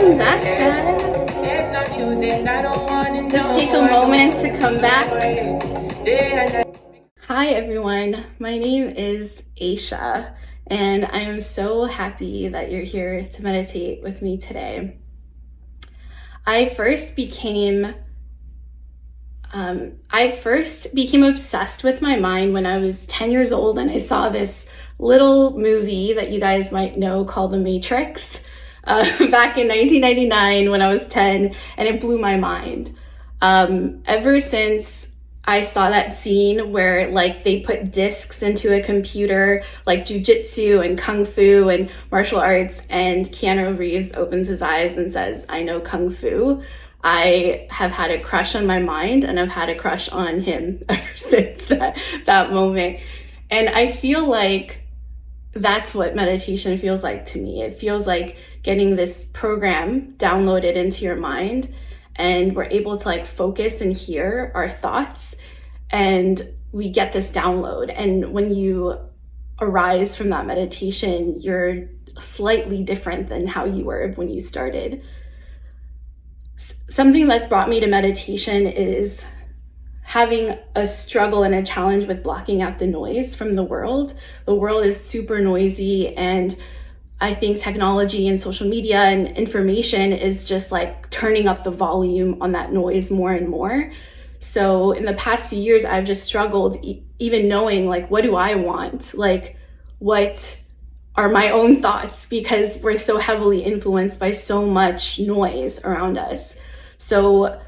Welcome back, guys. Just take a moment to come back. Hi, everyone. My name is Aisha, and I am so happy that you're here to meditate with me today. I first became obsessed with my mind when I was 10 years old, and I saw this little movie that you guys might know called The Matrix back in 1999 when I was 10, and it blew my mind. Ever since I saw that scene where like they put discs into a computer, like jujitsu and kung fu and martial arts, and Keanu Reeves opens his eyes and says, "I know kung fu," I have had a crush on my mind, and I've had a crush on him ever since that moment. And I feel like that's what meditation feels like to me. It feels like getting this program downloaded into your mind, and we're able to like focus and hear our thoughts, and we get this download. And when you arise from that meditation, you're slightly different than how you were when you started. Something that's brought me to meditation is having a struggle and a challenge with blocking out the noise from the world. The world is super noisy, and I think technology and social media and information is just like turning up the volume on that noise more and more. So in the past few years, I've just struggled even knowing like, what do I want? Like, what are my own thoughts? Because we're so heavily influenced by so much noise around us. So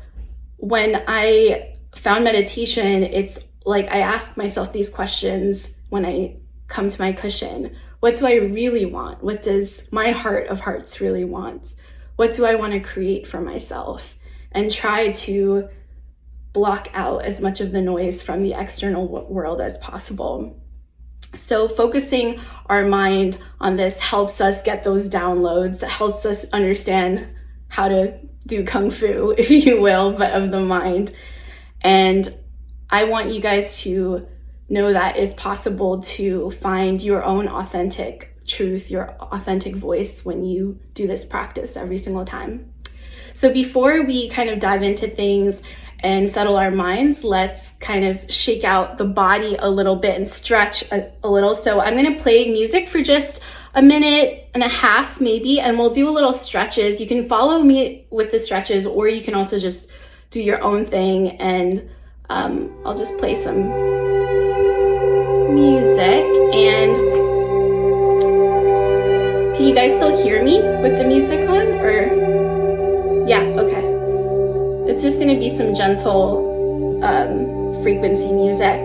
when I found meditation, it's like I ask myself these questions when I come to my cushion. What do I really want? What does my heart of hearts really want? What do I want to create for myself? And try to block out as much of the noise from the external world as possible. So focusing our mind on this helps us get those downloads, helps us understand how to do kung fu, if you will, but of the mind. And I want you guys to know that it's possible to find your own authentic truth, your authentic voice when you do this practice every single time. So before we kind of dive into things and settle our minds, let's kind of shake out the body a little bit and stretch a little. So I'm going to play music for just a minute and a half maybe, and we'll do a little stretches. You can follow me with the stretches, or you can also just do your own thing, and I'll just play some music. And can you guys still hear me with the music on? Or yeah, okay. It's just gonna be some gentle frequency music.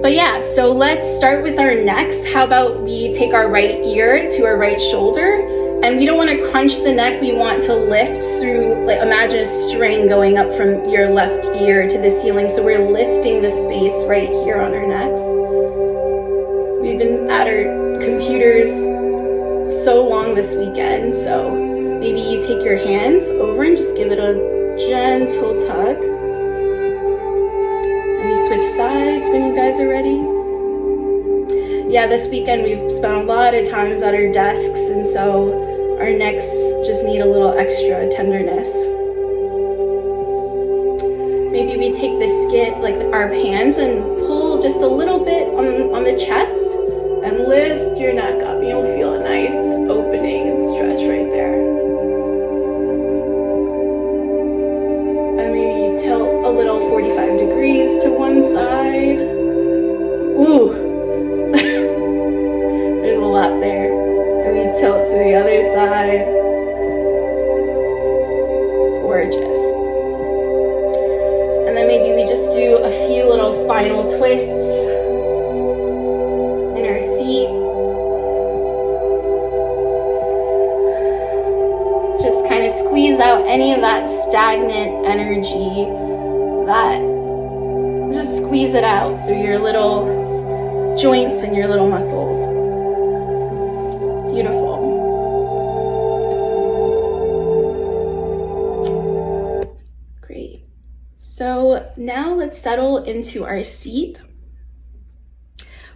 But yeah, so let's start with our necks. How about we take our right ear to our right shoulder, and we don't want to crunch the neck. We want to lift through, like imagine a string going up from your left ear to the ceiling. So we're lifting the space right here on our necks. We've been at our computers so long this weekend, so maybe you take your hands over and just give it a gentle tug. And we switch sides when you guys are ready. Yeah, this weekend we've spent a lot of times at our desks, and so our necks just need a little extra tenderness. Maybe we take the skin, like our hands, and pull just a little bit on the chest and lift your neck up. You'll feel a nice opening and stretch right there. And maybe you tilt a little 45 degrees to one side. Ooh. There's a lot there. And we tilt to the other side. Gorgeous. And then maybe we just do a few little spinal twists in our seat. Just kind of squeeze out any of that stagnant energy, just squeeze it out through your little joints and your little muscles. Beautiful. Great. So now let's settle into our seat.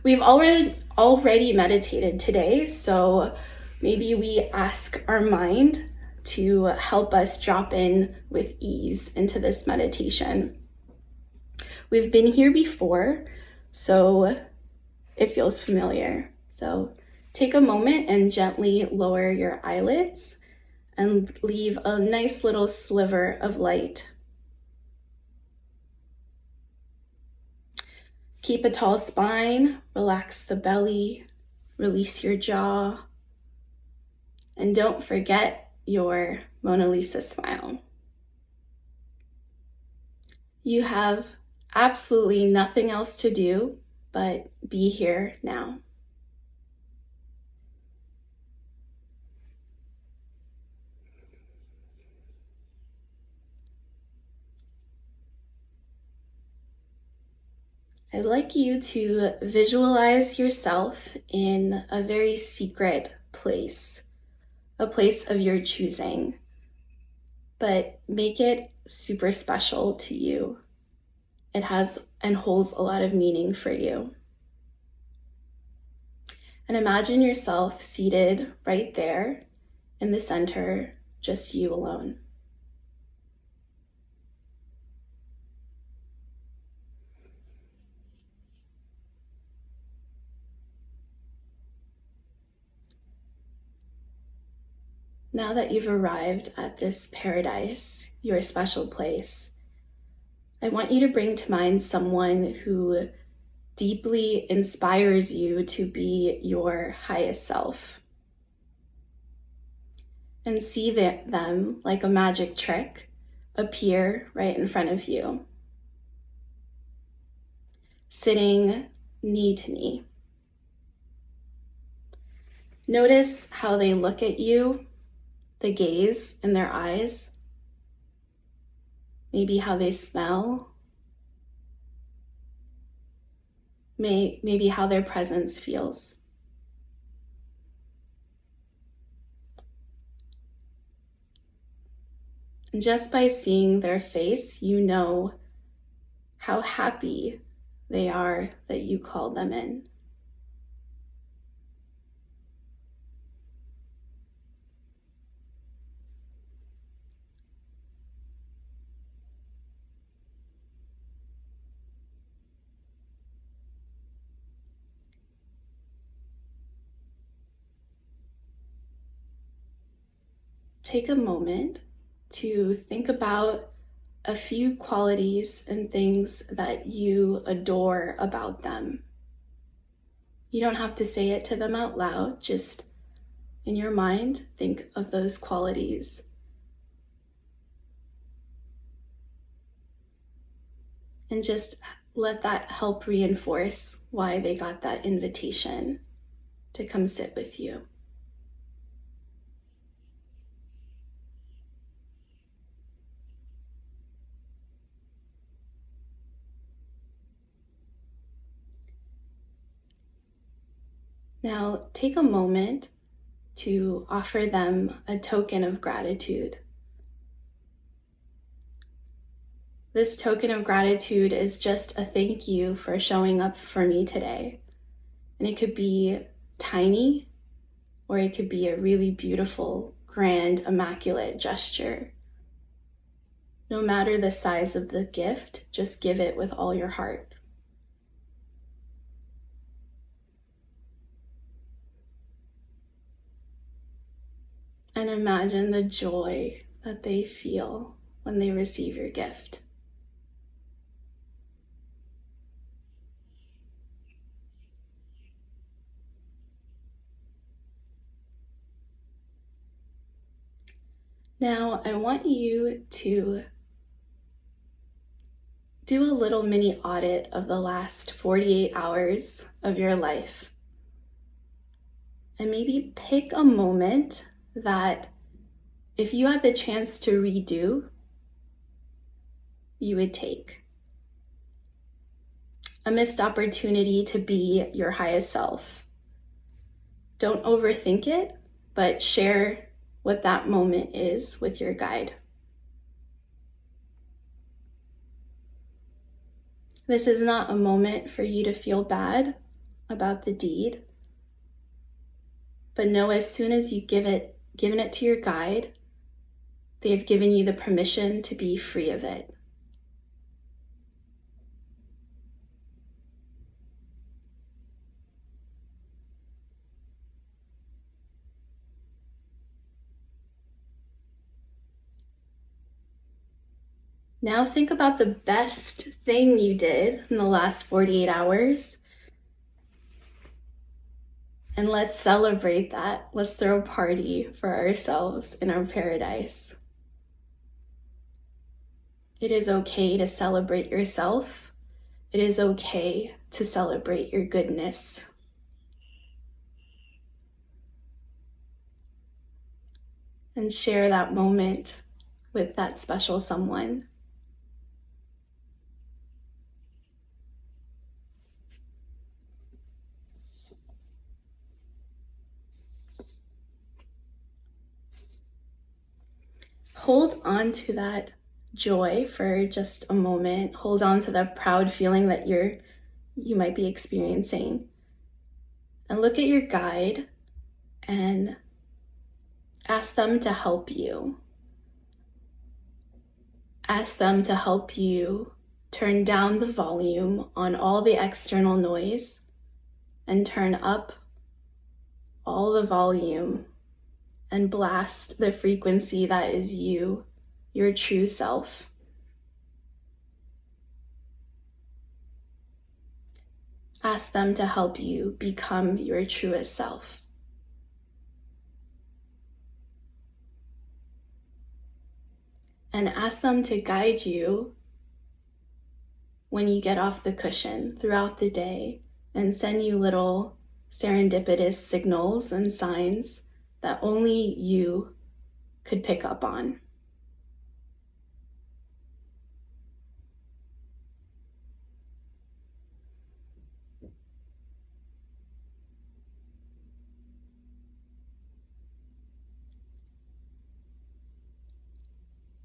We've already meditated today, so maybe we ask our mind to help us drop in with ease into this meditation. We've been here before, so it feels familiar. So take a moment and gently lower your eyelids and leave a nice little sliver of light. Keep a tall spine, relax the belly, release your jaw, and don't forget your Mona Lisa smile. You have absolutely nothing else to do but be here now. I'd like you to visualize yourself in a very secret place, a place of your choosing, but make it super special to you. It has and holds a lot of meaning for you. And imagine yourself seated right there in the center, just you alone. Now that you've arrived at this paradise, your special place, I want you to bring to mind someone who deeply inspires you to be your highest self. And see them, like a magic trick, appear right in front of you, sitting knee to knee. Notice how they look at you, the gaze in their eyes, maybe how they smell, maybe how their presence feels. And just by seeing their face, you know how happy they are that you called them in. Take a moment to think about a few qualities and things that you adore about them. You don't have to say it to them out loud, just in your mind, think of those qualities. And just let that help reinforce why they got that invitation to come sit with you. Now, take a moment to offer them a token of gratitude. This token of gratitude is just a thank you for showing up for me today. And it could be tiny, or it could be a really beautiful, grand, immaculate gesture. No matter the size of the gift, just give it with all your heart. And imagine the joy that they feel when they receive your gift. Now, I want you to do a little mini audit of the last 48 hours of your life. And maybe pick a moment that if you had the chance to redo, you would take. A missed opportunity to be your highest self. Don't overthink it, but share what that moment is with your guide. This is not a moment for you to feel bad about the deed, but know as soon as you've given it to your guide, They've given you the permission to be free of it. Now think about the best thing you did in the last 48 hours. And let's celebrate that. Let's throw a party for ourselves in our paradise. It is okay to celebrate yourself. It is okay to celebrate your goodness. And share that moment with that special someone. Hold on to that joy for just a moment. Hold on to the proud feeling that you might be experiencing. And look at your guide and ask them to help you. Ask them to help you turn down the volume on all the external noise and turn up all the volume and blast the frequency that is you, your true self. Ask them to help you become your truest self. And ask them to guide you when you get off the cushion throughout the day and send you little serendipitous signals and signs that only you could pick up on.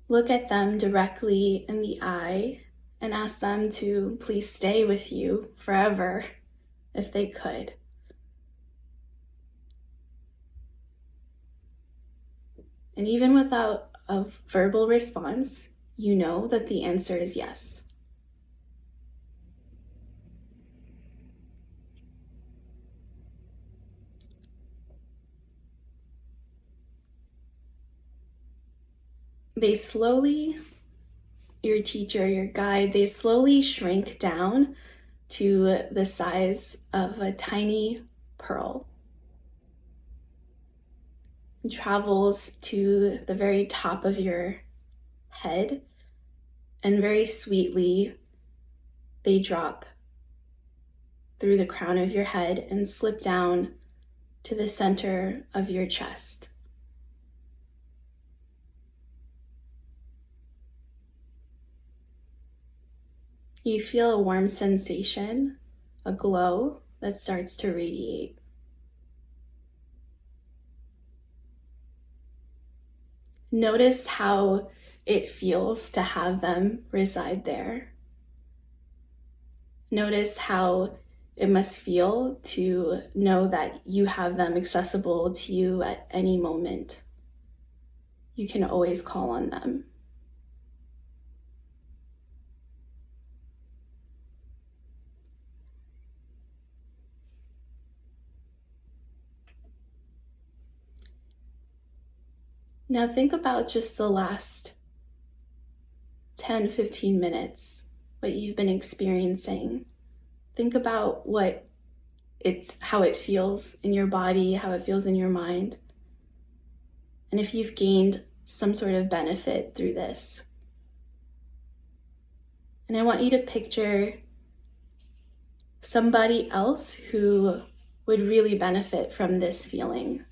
Look at them directly in the eye and ask them to please stay with you forever if they could. And even without a verbal response, you know that the answer is yes. They slowly, your teacher, your guide, they slowly shrink down to the size of a tiny pearl. It travels to the very top of your head, and very sweetly they drop through the crown of your head and slip down to the center of your chest. You feel a warm sensation, a glow that starts to radiate. Notice how it feels to have them reside there. Notice how it must feel to know that you have them accessible to you at any moment. You can always call on them. Now think about just the last 10, 15 minutes, what you've been experiencing. Think about how it feels in your body, how it feels in your mind. And if you've gained some sort of benefit through this. And I want you to picture somebody else who would really benefit from this feeling.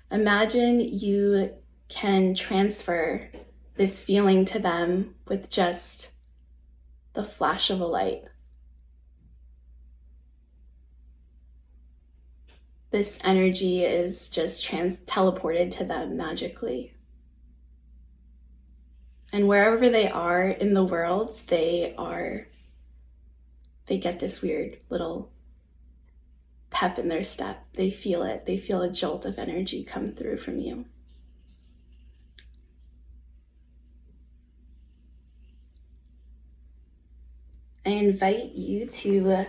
Imagine you can transfer this feeling to them with just the flash of a light. This energy is just teleported to them magically. And wherever they are in the world, they get this weird little pep in their step. They feel it. They feel a jolt of energy come through from you. invite you to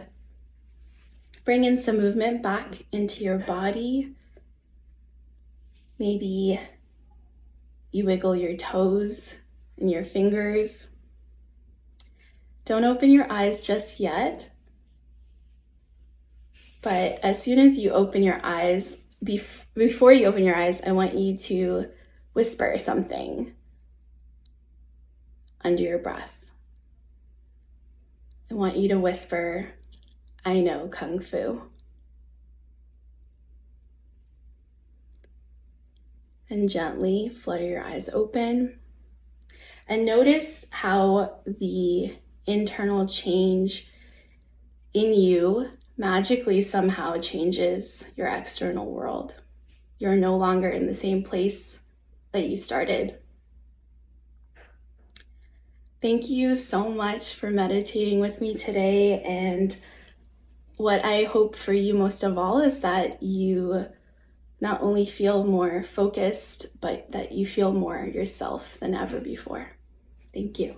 bring in some movement back into your body. Maybe you wiggle your toes and your fingers. Don't open your eyes just yet, but as soon as you open your eyes, before you open your eyes, I want you to whisper something under your breath. I want you to whisper, "I know Kung Fu." And gently flutter your eyes open. And notice how the internal change in you magically somehow changes your external world. You're no longer in the same place that you started. Thank you so much for meditating with me today. And what I hope for you most of all is that you not only feel more focused, but that you feel more yourself than ever before. Thank you.